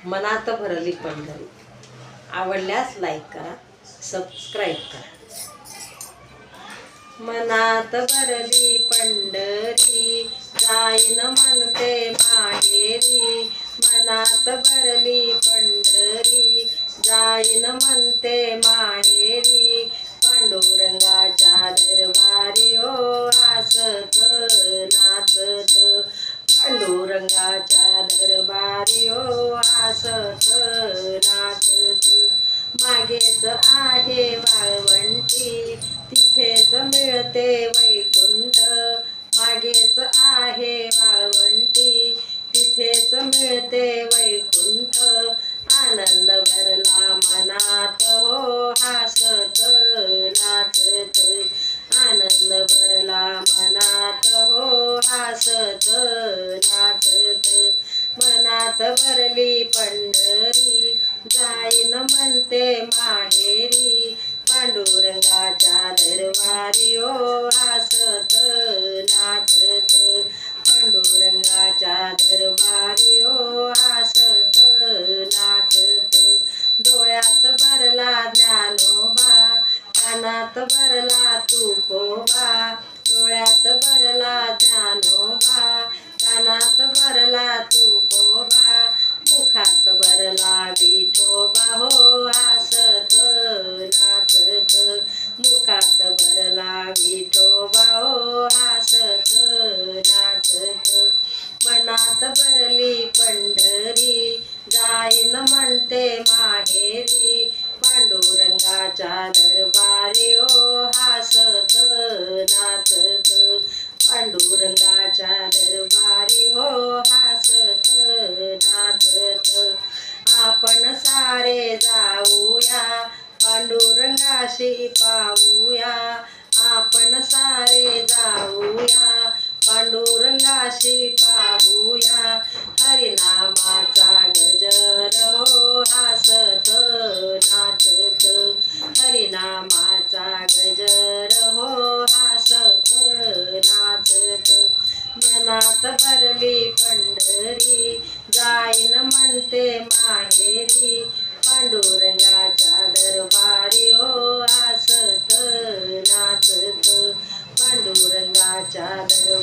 मनात भरली पंढरी. आवडल्यास लाईक करा, सबस्क्राईब करा. मनात भरली पंढरी, जाईन म्हणते माहेरी. मनात भरली पंढरी, जाईन म्हणते माहेरी. पांडुरंगाच्या दरबारी हो हसत नाचत. पांडुरंगाच्या दरबारी हो हसत नाचत. मागेच आहे वाळवंटी, तिथेच मिळते वैकुंठ. मागेच आहे वाळवंटी, तिथेच मिळते वैकुंठ. आनंद भरला मनात हो हसत नाचत. आनंद भरला मनात हो हसत नाचत. मनात भरली पंढरी, जाईन म्हणते माहेरी. पांडुरंगाच्या दरबारी हो हसत नाचत. पांडुरंगाच्या दरबारी हो हसत नाचत. डोळ्यात भरला ज्ञानोबा, कानात भरला तुकोबा. डोळ्यात भरला ज्ञानोबा, कानात भरला तुकोबा. मुखात भरला विठोबा हो हसत नाचत. मुखात भरला विठोबा हो हसत नाचत. मनात भरली पंढरी, जाईन म्हणते माहेरी. पांडुरंगाच्या दरबारी हो हसत नाचत. पांडुरंगाच्या दरबारी हो हसत नाचत. आपण सारे जाऊया, पांडुरंगाशी पाहूया. आपण सारे जाऊया, पांडुरंगाशी पाहूया. हरिनामाचा गजर हो हसत नाचत. हरिनामाचा गजर हो हसत नाचत. मनात भरली पंढरी, जाईन म्हणते माहेरी. पांडुरंगाच्या दरबारी हो हसत नाचत. पांडुरंगाच्या दरबारी